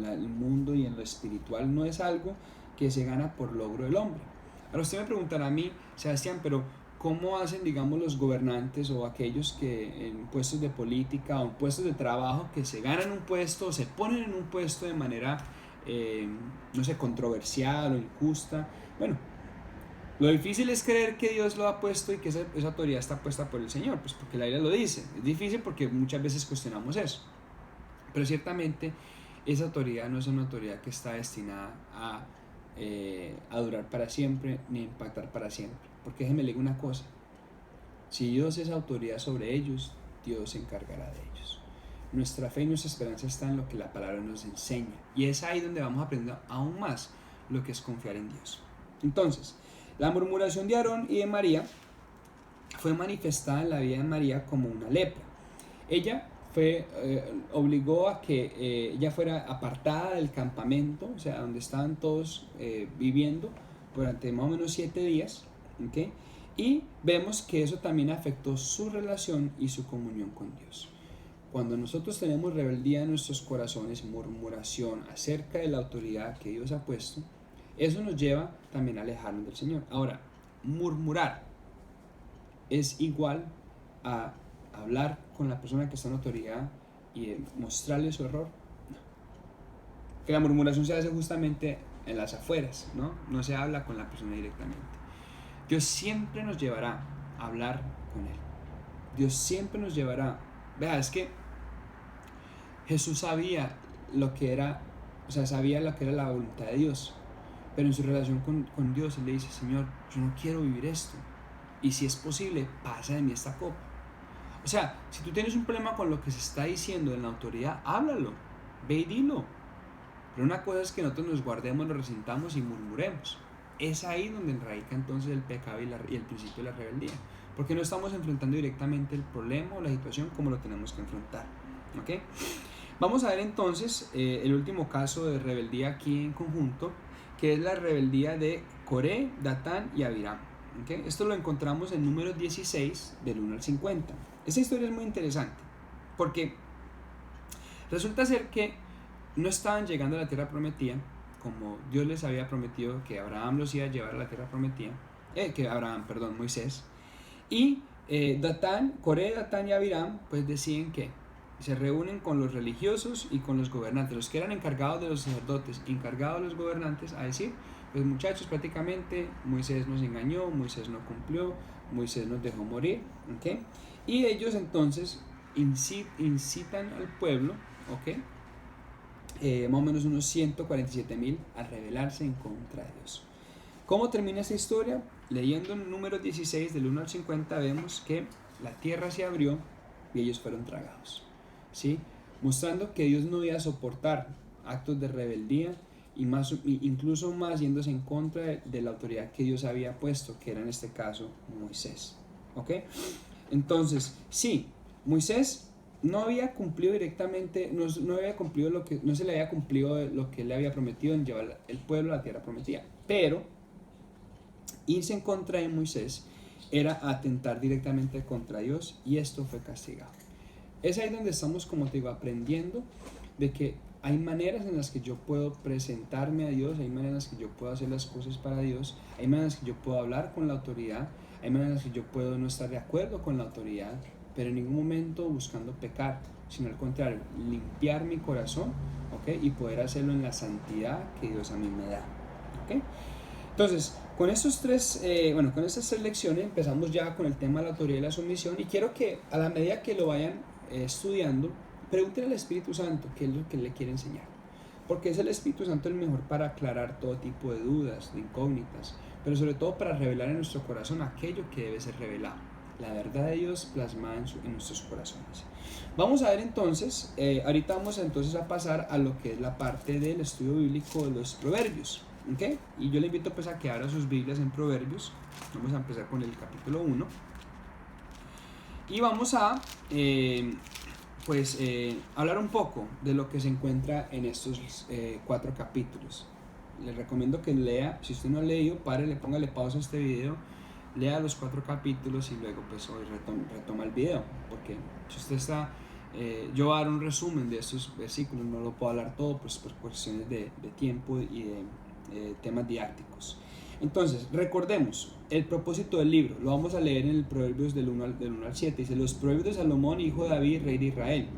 el mundo y en lo espiritual no es algo que se gana por logro del hombre. Ahora usted me preguntará a mí, Sebastián, pero ¿cómo hacen, digamos, los gobernantes o aquellos que en puestos de política o en puestos de trabajo que se ganan un puesto o se ponen en un puesto de manera, no sé, controversial o injusta? Bueno, lo difícil es creer que Dios lo ha puesto y que esa autoridad está puesta por el Señor, pues porque la Biblia lo dice. Es difícil porque muchas veces cuestionamos eso. Pero ciertamente esa autoridad no es una autoridad que está destinada a durar para siempre ni a impactar para siempre. Porque déjenme le digo una cosa, si Dios es autoridad sobre ellos, Dios se encargará de ellos. Nuestra fe y nuestra esperanza está en lo que la palabra nos enseña. Y es ahí donde vamos aprendiendo aún más lo que es confiar en Dios. Entonces, la murmuración de Aarón y de María fue manifestada en la vida de María como una lepra. Ella obligó a que ella fuera apartada del campamento, o sea, donde estaban todos viviendo durante más o menos 7 días, ¿okay? Y vemos que eso también afectó su relación y su comunión con Dios. Cuando nosotros tenemos rebeldía en nuestros corazones, murmuración acerca de la autoridad que Dios ha puesto, eso nos lleva también a alejarnos del Señor. Ahora, murmurar es igual a hablar con la persona que está en autoridad y mostrarle su error. No. Que la murmuración se hace justamente en las afueras, no se habla con la persona directamente. Dios siempre nos llevará a hablar con Él. Dios siempre nos llevará. Vea, es que Jesús sabía lo que era la voluntad de Dios, pero en su relación con Dios Él le dice: Señor, yo no quiero vivir esto, y si es posible, pasa de mí esta copa. O sea, si tú tienes un problema con lo que se está diciendo en la autoridad, háblalo, ve y dilo. Pero una cosa es que nosotros nos guardemos, nos resintamos y murmuremos. Es ahí donde radica entonces el pecado y el principio de la rebeldía, porque no estamos enfrentando directamente el problema o la situación como lo tenemos que enfrentar. ¿Okay? Vamos a ver entonces el último caso de rebeldía aquí en conjunto, que es la rebeldía de Coré, Datán y Abiram. ¿Okay? Esto lo encontramos en Números 16, del 1 al 50. Esta historia es muy interesante, porque resulta ser que no estaban llegando a la tierra prometida, como Dios les había prometido que Abraham los iba a llevar a la tierra prometida, Moisés. Y Coré, Datán y Abiram pues deciden que se reúnen con los religiosos y con los gobernantes, los que eran encargados de los sacerdotes, encargados de los gobernantes, a decir: pues muchachos, prácticamente Moisés nos engañó, Moisés no cumplió, Moisés nos dejó morir, ¿okay? Y ellos entonces incitan al pueblo, ¿okay? Más o menos unos 147,000 a rebelarse en contra de Dios. ¿Cómo termina esta historia? Leyendo en Números 16 del 1 al 50 vemos que la tierra se abrió y ellos fueron tragados, ¿sí? Mostrando que Dios no iba a soportar actos de rebeldía y incluso más yéndose en contra de la autoridad que Dios había puesto, que era en este caso Moisés. ¿Ok? Entonces, sí, Moisés no había cumplido directamente, no se le había cumplido lo que él le había prometido en llevar el pueblo a la tierra prometida, pero irse en contra de Moisés era atentar directamente contra Dios, y esto fue castigado. Es ahí donde estamos, como te digo, aprendiendo de que hay maneras en las que yo puedo presentarme a Dios, hay maneras en las que yo puedo hacer las cosas para Dios, hay maneras en las que yo puedo hablar con la autoridad, hay maneras en las que yo puedo no estar de acuerdo con la autoridad, pero en ningún momento buscando pecar, sino al contrario, limpiar mi corazón, ¿okay? Y poder hacerlo en la santidad que Dios a mí me da. ¿Okay? Entonces, con estas tres lecciones empezamos ya con el tema de la autoridad y la sumisión, y quiero que a la medida que lo vayan estudiando, pregúntenle al Espíritu Santo qué es lo que le quiere enseñar, porque es el Espíritu Santo el mejor para aclarar todo tipo de dudas, de incógnitas, pero sobre todo para revelar en nuestro corazón aquello que debe ser revelado, la verdad de Dios plasmada en nuestros corazones. Vamos a ver entonces, ahorita vamos entonces a pasar a lo que es la parte del estudio bíblico de los proverbios, ¿okay? Y yo le invito pues a que abra sus Biblias en Proverbios. Vamos a empezar con el capítulo 1 y vamos a hablar un poco de lo que se encuentra en estos 4 capítulos. Les recomiendo que lea, si usted no ha leído, póngale pausa a este video, lea los 4 capítulos y luego pues hoy retoma el video, porque si usted está, yo voy a dar un resumen de estos versículos, no lo puedo hablar todo pues por cuestiones de tiempo y de temas didácticos. Entonces, recordemos el propósito del libro. Lo vamos a leer en el Proverbios del 1 al 7. Dice: los Proverbios de Salomón, hijo de David, rey de Israel,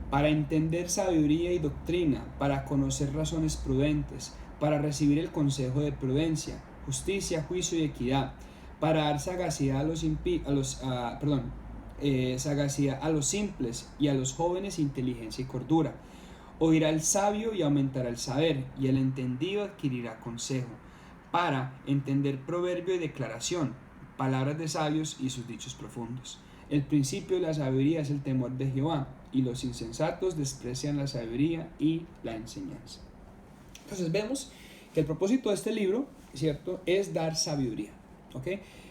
para entender sabiduría y doctrina, para conocer razones prudentes, para recibir el consejo de prudencia, justicia, juicio y equidad, para dar sagacidad sagacidad a los simples, y a los jóvenes inteligencia y cordura. Oirá el sabio y aumentará el saber, y el entendido adquirirá consejo, para entender proverbio y declaración, palabras de sabios y sus dichos profundos. El principio de la sabiduría es el temor de Jehová, y los insensatos desprecian la sabiduría y la enseñanza. Entonces vemos que el propósito de este libro, ¿cierto?, es dar sabiduría, ¿ok?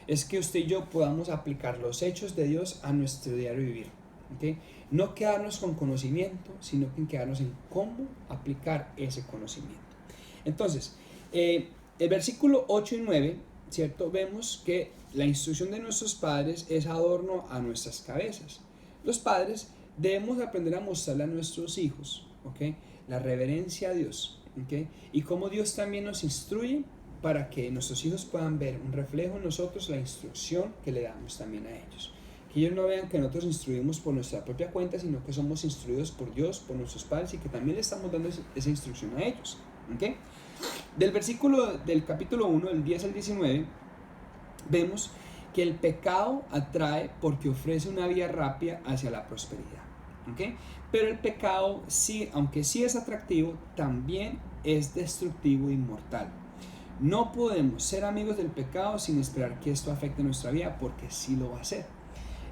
Es que usted y yo podamos aplicar los hechos de Dios a nuestro diario vivir, ¿ok? No quedarnos con conocimiento, sino que quedarnos en cómo aplicar ese conocimiento. Entonces, el versículo 8 y 9, ¿cierto?, vemos que la instrucción de nuestros padres es adorno a nuestras cabezas. Los padres debemos aprender a mostrarle a nuestros hijos, ¿ok?, la reverencia a Dios, ¿ok?, y cómo Dios también nos instruye para que nuestros hijos puedan ver un reflejo en nosotros, la instrucción que le damos también a ellos. Que ellos no vean que nosotros instruimos por nuestra propia cuenta, sino que somos instruidos por Dios, por nuestros padres, y que también le estamos dando esa instrucción a ellos, ¿ok? Del capítulo 1, del 10 al 19, vemos que el pecado atrae porque ofrece una vía rápida hacia la prosperidad, ¿ok? Pero el pecado, sí, aunque sí es atractivo, también es destructivo e mortal. No podemos ser amigos del pecado sin esperar que esto afecte nuestra vida, porque sí lo va a hacer.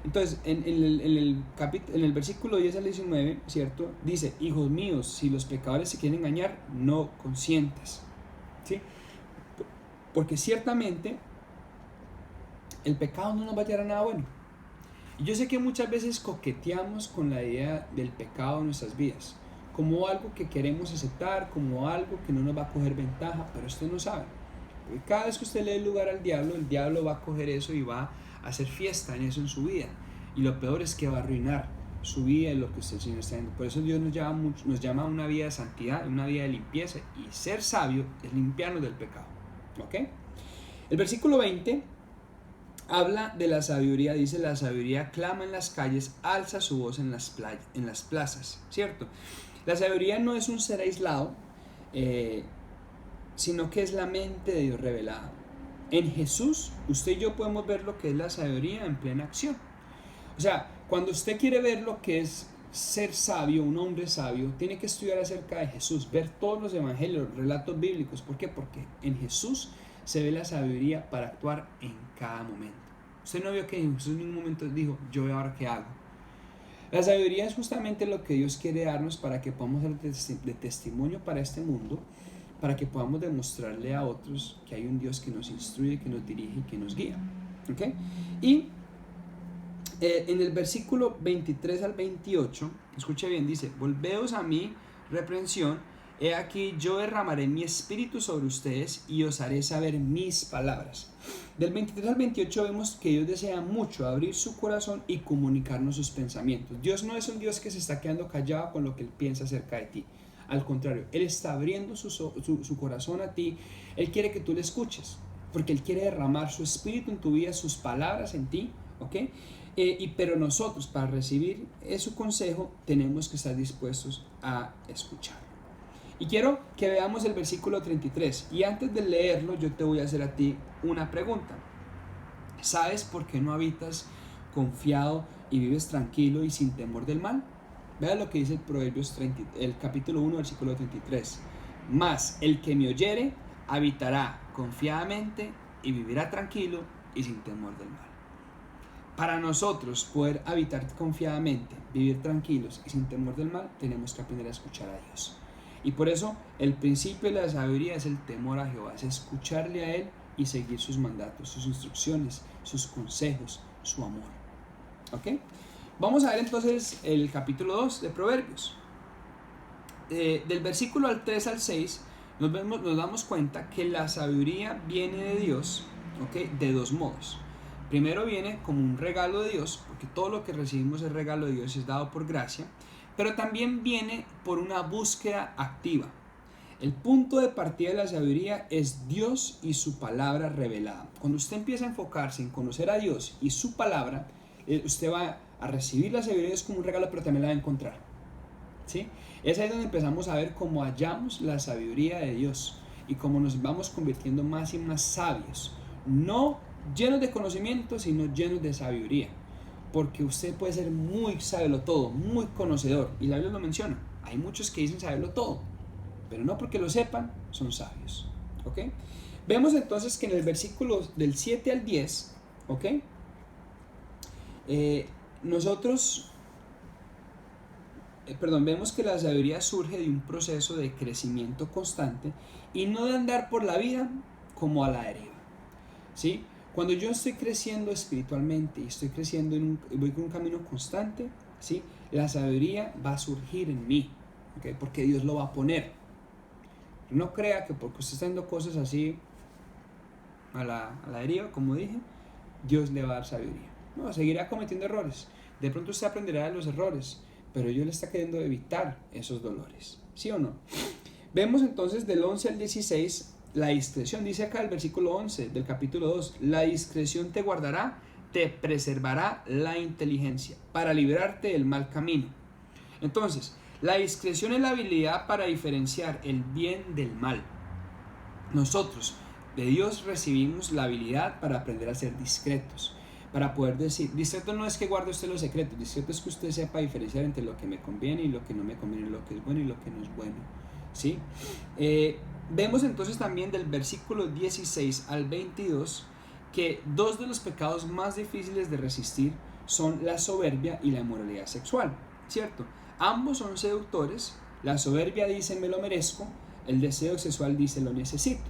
Entonces, en el versículo 10 al 19, ¿cierto?, dice: hijos míos, si los pecadores se quieren engañar, no consientas, ¿sí? Porque ciertamente el pecado no nos va a llevar a nada bueno. Y yo sé que muchas veces coqueteamos con la idea del pecado en nuestras vidas, como algo que queremos aceptar, como algo que no nos va a coger ventaja, pero usted no sabe. Porque cada vez que usted le dé lugar al diablo, el diablo va a coger eso y va a hacer fiesta en eso en su vida. Y lo peor es que va a arruinar su vida y lo que usted Señor está haciendo. Por eso Dios nos llama a una vida de santidad, una vida de limpieza, y ser sabio es limpiarnos del pecado, ¿ok? El versículo 20 habla de la sabiduría. Dice: la sabiduría clama en las calles, alza su voz en las plazas, ¿cierto? La sabiduría no es un ser aislado, sino que es la mente de Dios revelada. En Jesús, usted y yo podemos ver lo que es la sabiduría en plena acción. O sea, cuando usted quiere ver lo que es ser sabio, un hombre sabio, tiene que estudiar acerca de Jesús, ver todos los evangelios, los relatos bíblicos. ¿Por qué? Porque en Jesús se ve la sabiduría para actuar en cada momento. Usted no vio que Jesús en ningún momento dijo: yo veo ahora qué hago. La sabiduría es justamente lo que Dios quiere darnos para que podamos ser de testimonio para este mundo, para que podamos demostrarle a otros que hay un Dios que nos instruye, que nos dirige y que nos guía, ¿ok? Y en el versículo 23 al 28, escuche bien, dice: volveos a mí, reprensión, he aquí yo derramaré mi espíritu sobre ustedes y os haré saber mis palabras. Del 23 al 28 vemos que Dios desea mucho abrir su corazón y comunicarnos sus pensamientos. Dios no es un Dios que se está quedando callado con lo que Él piensa acerca de ti. Al contrario, Él está abriendo su corazón a ti. Él quiere que tú le escuches, porque Él quiere derramar su espíritu en tu vida, sus palabras en ti, ¿ok? Pero nosotros, para recibir su consejo, tenemos que estar dispuestos a escuchar. Y quiero que veamos el versículo 33. Y antes de leerlo, yo te voy a hacer a ti una pregunta. ¿Sabes por qué no habitas confiado y vives tranquilo y sin temor del mal? Vea lo que dice el Proverbios 30, el capítulo 1, versículo 33. Mas el que me oyere habitará confiadamente y vivirá tranquilo y sin temor del mal. Para nosotros poder habitar confiadamente, vivir tranquilos y sin temor del mal, tenemos que aprender a escuchar a Dios. Y por eso el principio de la sabiduría es el temor a Jehová, es escucharle a Él y seguir sus mandatos, sus instrucciones, sus consejos, su amor. ¿Ok? Vamos a ver entonces el capítulo 2 de Proverbios. Del versículo al 3 al 6 nos damos cuenta que la sabiduría viene de Dios, ¿ok?, de dos modos. Primero viene como un regalo de Dios, porque todo lo que recibimos es regalo de Dios, es dado por gracia, pero también viene por una búsqueda activa. El punto de partida de la sabiduría es Dios y su palabra revelada. Cuando usted empieza a enfocarse en conocer a Dios y su palabra, usted va a recibir la sabiduría como un regalo, pero también la va a encontrar, ¿sí? Es ahí donde empezamos a ver cómo hallamos la sabiduría de Dios y cómo nos vamos convirtiendo más y más sabios, no llenos de conocimiento, sino llenos de sabiduría. porque usted puede ser muy sabelo todo, muy conocedor, y la Biblia lo menciona. Hay muchos que dicen saberlo todo, pero no porque lo sepan, son sabios. ¿Ok? Vemos entonces que en el versículo del 7 al 10, ¿ok? Vemos que la sabiduría surge de un proceso de crecimiento constante y no de andar por la vida como a la deriva. ¿Sí? Cuando yo estoy creciendo espiritualmente y estoy creciendo voy con un camino constante, ¿sí? La sabiduría va a surgir en mí, ¿okay? Porque Dios lo va a poner. No crea que porque usted está haciendo cosas así a la deriva, como dije, Dios le va a dar sabiduría. No, seguirá cometiendo errores. De pronto usted aprenderá de los errores, pero Dios le está queriendo evitar esos dolores. ¿Sí o no? Vemos entonces del 11 al 16 la discreción. Dice acá el versículo 11 del capítulo 2: la discreción te guardará, te preservará la inteligencia para librarte del mal camino. Entonces, la discreción es la habilidad para diferenciar el bien del mal. Nosotros de Dios recibimos la habilidad para aprender a ser discretos, para poder decir, discreto no es que guarde usted los secretos, discreto es que usted sepa diferenciar entre lo que me conviene y lo que no me conviene, lo que es bueno y lo que no es bueno, ¿sí? Vemos entonces también del versículo 16 al 22 que dos de los pecados más difíciles de resistir son la soberbia y la inmoralidad sexual, ¿cierto? Ambos son seductores. La soberbia dice me lo merezco, el deseo sexual dice lo necesito.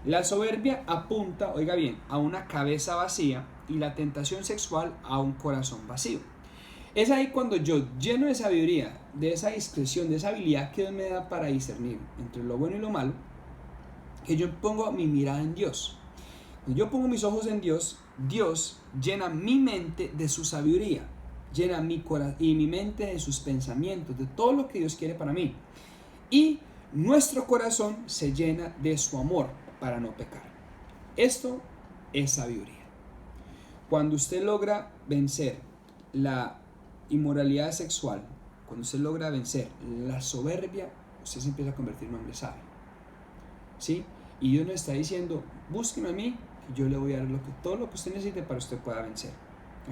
La soberbia apunta, oiga bien, a una cabeza vacía y la tentación sexual a un corazón vacío. Es ahí cuando yo, lleno de sabiduría, de esa discreción, de esa habilidad que Dios me da para discernir entre lo bueno y lo malo, que yo pongo mi mirada en Dios. Cuando yo pongo mis ojos en Dios, Dios llena mi mente de su sabiduría, llena mi corazón y mi mente de sus pensamientos, de todo lo que Dios quiere para mí. Y nuestro corazón se llena de su amor para no pecar. Esto es sabiduría. Cuando usted logra vencer la inmoralidad sexual, cuando usted logra vencer la soberbia, usted se empieza a convertir en un hombre sabio, ¿sí? Y Dios nos está diciendo, búsqueme a mí, que yo le voy a dar todo lo que usted necesite para que usted pueda vencer.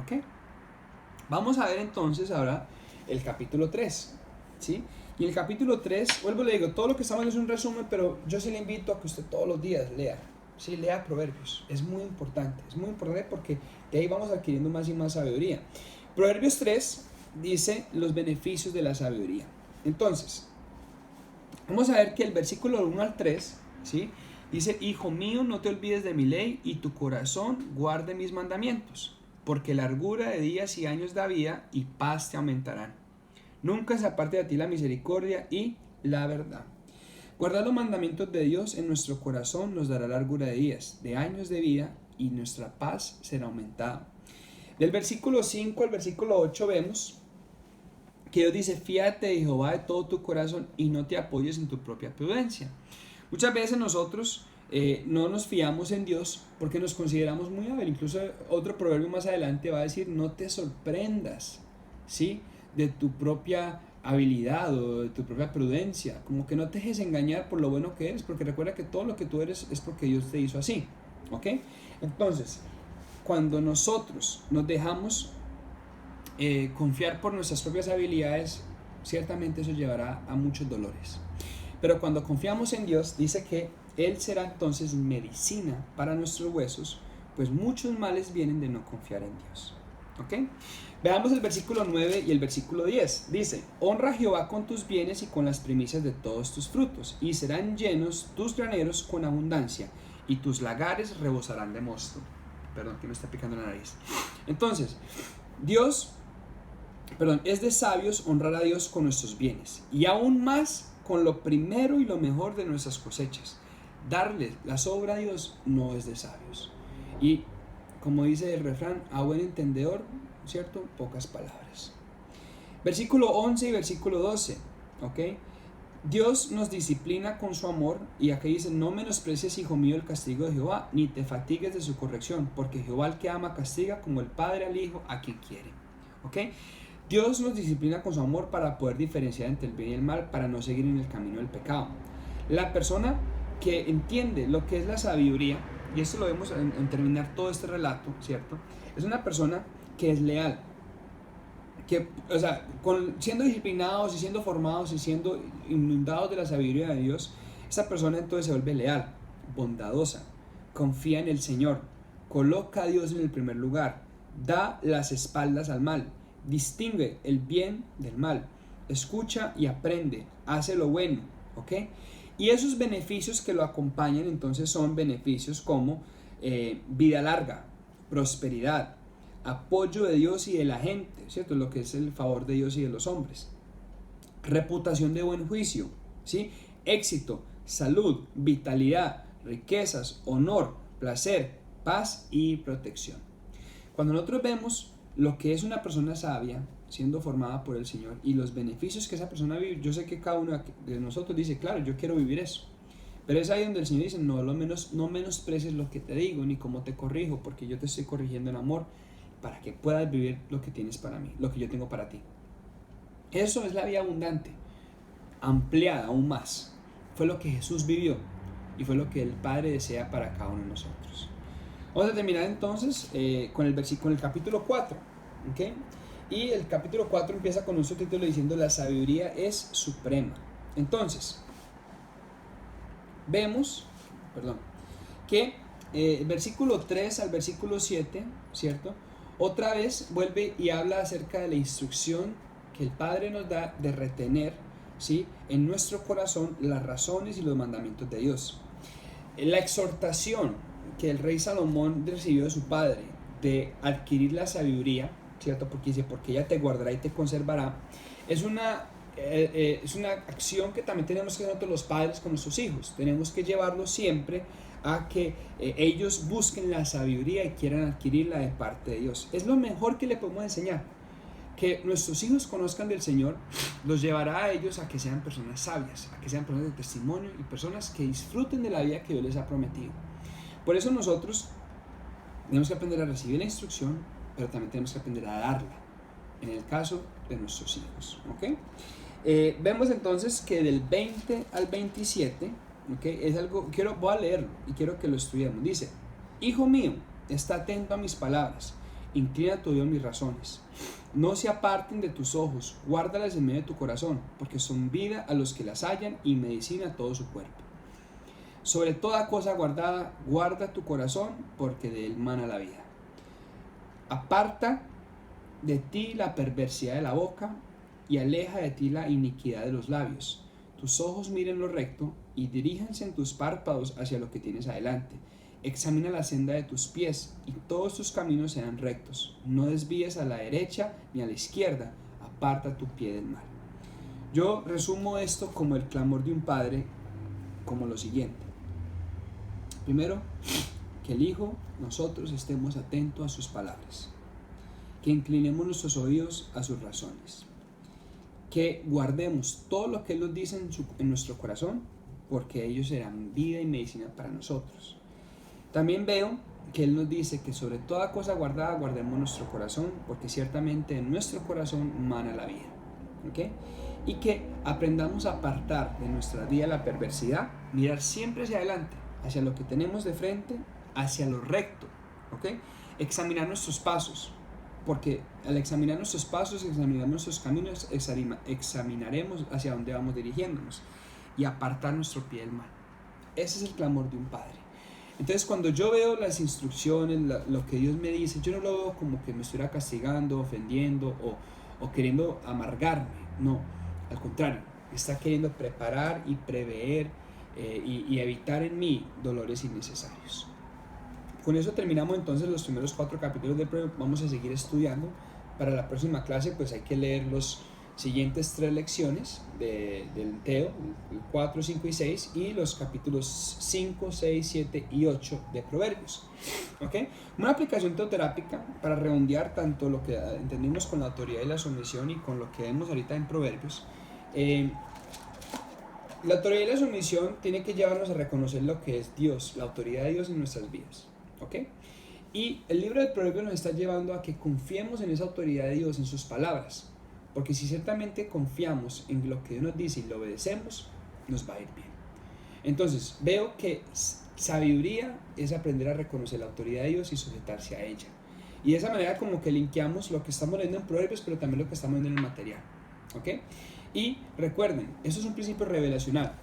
¿Ok? Vamos a ver entonces ahora el capítulo 3, ¿sí? Y el capítulo 3, vuelvo y le digo, todo lo que estamos viendo es un resumen, pero yo sí le invito a que usted todos los días lea, ¿sí? Lea Proverbios, es muy importante porque de ahí vamos adquiriendo más y más sabiduría. Proverbios 3 dice los beneficios de la sabiduría. Entonces, vamos a ver que el versículo 1 al 3, ¿sí? Dice, hijo mío, no te olvides de mi ley y tu corazón guarde mis mandamientos, porque largura de días y años da vida y paz te aumentarán. Nunca se aparte de ti la misericordia y la verdad. Guardar los mandamientos de Dios en nuestro corazón nos dará largura de días, de años de vida, y nuestra paz será aumentada. Del versículo 5 al versículo 8 vemos que Dios dice, fíate de Jehová de todo tu corazón y no te apoyes en tu propia prudencia. Muchas veces nosotros no nos fiamos en Dios porque nos consideramos muy hábiles. Incluso otro proverbio más adelante va a decir, no te sorprendas, ¿sí?, de tu propia habilidad o de tu propia prudencia. Como que no te dejes engañar por lo bueno que eres, porque recuerda que todo lo que tú eres es porque Dios te hizo así. ¿Ok? Entonces, cuando nosotros nos dejamos confiar por nuestras propias habilidades, ciertamente eso llevará a muchos dolores. Pero cuando confiamos en Dios, dice que Él será entonces medicina para nuestros huesos, pues muchos males vienen de no confiar en Dios. ¿Ok? Veamos el versículo 9 y el versículo 10. Dice, honra a Jehová con tus bienes y con las primicias de todos tus frutos, y serán llenos tus graneros con abundancia, y tus lagares rebosarán de mosto. Perdón, que me está picando la nariz. Entonces, es de sabios honrar a Dios con nuestros bienes, y aún más con lo primero y lo mejor de nuestras cosechas. Darle la sobra a Dios no es de sabios. Y como dice el refrán, a buen entendedor, ¿cierto?, pocas palabras. Versículo 11 y versículo 12, ¿ok? Dios nos disciplina con su amor, y aquí dice, no menosprecies, hijo mío, el castigo de Jehová, ni te fatigues de su corrección, porque Jehová al que ama castiga, como el padre al hijo a quien quiere. ¿Ok? Dios nos disciplina con su amor para poder diferenciar entre el bien y el mal, para no seguir en el camino del pecado. La persona que entiende lo que es la sabiduría, y esto lo vemos en terminar todo este relato, ¿cierto?, es una persona que es leal. que, o sea, siendo disciplinados y siendo formados y siendo inundados de la sabiduría de Dios, esa persona entonces se vuelve leal, bondadosa, confía en el Señor, coloca a Dios en el primer lugar, da las espaldas al mal, distingue el bien del mal, escucha y aprende, hace lo bueno, ¿ok? Y esos beneficios que lo acompañan entonces son beneficios como vida larga, prosperidad, apoyo de Dios y de la gente, ¿cierto? Lo que es el favor de Dios y de los hombres, reputación de buen juicio, ¿sí? Éxito, salud, vitalidad, riquezas, honor, placer, paz y protección. Cuando nosotros vemos lo que es una persona sabia, siendo formada por el Señor, y los beneficios que esa persona vive, yo sé que cada uno de nosotros dice, claro, yo quiero vivir eso. Pero es ahí donde el Señor dice, no menosprecies lo que te digo, ni cómo te corrijo, porque yo te estoy corrigiendo en amor, para que puedas vivir lo que tienes para mí, lo que yo tengo para ti. Eso es la vida abundante, ampliada aún más. Fue lo que Jesús vivió y fue lo que el Padre desea para cada uno de nosotros. Vamos a terminar entonces con el capítulo 4, ¿okay? Y el capítulo 4 empieza con un subtítulo diciendo la sabiduría es suprema. Entonces, vemos, que versículo 3 al versículo 7, ¿cierto? Otra vez vuelve y habla acerca de la instrucción que el Padre nos da de retener, ¿sí?, en nuestro corazón las razones y los mandamientos de Dios. La exhortación que el rey Salomón recibió de su padre de adquirir la sabiduría, ¿cierto? Porque dice, porque ella te guardará y te conservará, es una acción que también tenemos que hacer nosotros los padres con nuestros hijos. Tenemos que llevarlos siempre a que ellos busquen la sabiduría y quieran adquirirla de parte de Dios. Es lo mejor que le podemos enseñar. Que nuestros hijos conozcan del Señor los llevará a ellos a que sean personas sabias, a que sean personas de testimonio y personas que disfruten de la vida que Dios les ha prometido. Por eso nosotros tenemos que aprender a recibir la instrucción, pero también tenemos que aprender a darla, en el caso de nuestros hijos, ¿ok? Vemos entonces que del 20 al 27, ¿okay?, es algo, voy a leerlo y quiero que lo estudiemos. Dice, hijo mío, está atento a mis palabras, inclina tu oído a mis razones. No se aparten de tus ojos, guárdalas en medio de tu corazón, porque son vida a los que las hallan y medicina a todo su cuerpo. Sobre toda cosa guardada, guarda tu corazón, porque de él mana la vida. Aparta de ti la perversidad de la boca y aleja de ti la iniquidad de los labios. Tus ojos miren lo recto y diríjanse en tus párpados hacia lo que tienes adelante. Examina la senda de tus pies y todos tus caminos sean rectos. No desvíes a la derecha ni a la izquierda, aparta tu pie del mal. Yo resumo esto como el clamor de un padre, como lo siguiente. Primero, que el Hijo, nosotros estemos atentos a sus palabras, que inclinemos nuestros oídos a sus razones, que guardemos todo lo que Él nos dice en nuestro corazón, porque ellos serán vida y medicina para nosotros. También veo que Él nos dice que sobre toda cosa guardada guardemos nuestro corazón, porque ciertamente en nuestro corazón mana la vida, ¿okay? Y que aprendamos a apartar de nuestra vida la perversidad, mirar siempre hacia adelante, hacia lo que tenemos de frente, hacia lo recto, ¿okay? Examinar nuestros pasos, porque al examinar nuestros pasos, examinar nuestros caminos, examinaremos hacia dónde vamos dirigiéndonos y apartar nuestro pie del mal. Ese es el clamor de un padre. Entonces, cuando yo veo las instrucciones, lo que Dios me dice, yo no lo veo como que me estuviera castigando, ofendiendo o queriendo amargarme. No, al contrario, está queriendo preparar y prever y evitar en mí dolores innecesarios. Con eso terminamos entonces los primeros 4 capítulos del Proverbio. Vamos a seguir estudiando. Para la próxima clase pues hay que leer los siguientes 3 lecciones del Teo, el 4, 5 y 6, y los capítulos 5, 6, 7 y 8 de Proverbios. ¿Okay? Una aplicación teoterápica para redondear tanto lo que entendimos con la autoridad y la sumisión y con lo que vemos ahorita en Proverbios. La autoridad y la sumisión tiene que llevarnos a reconocer lo que es Dios, la autoridad de Dios en nuestras vidas. ¿Okay? Y el libro de Proverbios nos está llevando a que confiemos en esa autoridad de Dios, en sus palabras, porque si ciertamente confiamos en lo que Dios nos dice y lo obedecemos, nos va a ir bien. Entonces veo que sabiduría es aprender a reconocer la autoridad de Dios y sujetarse a ella, Y de esa manera como que linkeamos lo que estamos leyendo en Proverbios, pero también lo que estamos viendo en el material. ¿Ok? Y recuerden, eso es un principio revelacional.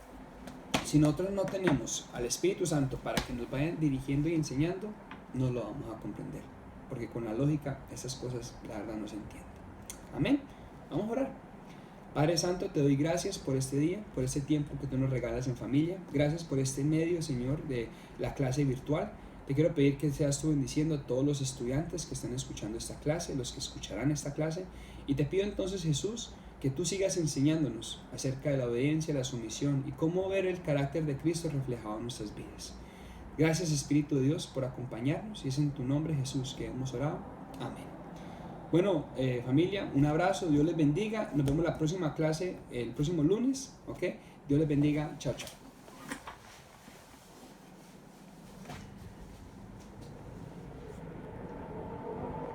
Si nosotros no tenemos al Espíritu Santo para que nos vayan dirigiendo y enseñando, no lo vamos a comprender. Porque con la lógica esas cosas la verdad no se entienden. Amén. Vamos a orar. Padre Santo, te doy gracias por este día, por este tiempo que tú nos regalas en familia. Gracias por este medio, Señor, de la clase virtual. Te quiero pedir que seas tú bendiciendo a todos los estudiantes que están escuchando esta clase, los que escucharán esta clase. Y te pido entonces, Jesús, que tú sigas enseñándonos acerca de la obediencia, la sumisión y cómo ver el carácter de Cristo reflejado en nuestras vidas. Gracias, Espíritu de Dios, por acompañarnos, y es en tu nombre, Jesús, que hemos orado. Amén. Bueno, familia, un abrazo, Dios les bendiga. Nos vemos la próxima clase el próximo lunes, ¿ok? Dios les bendiga. Chao, chao.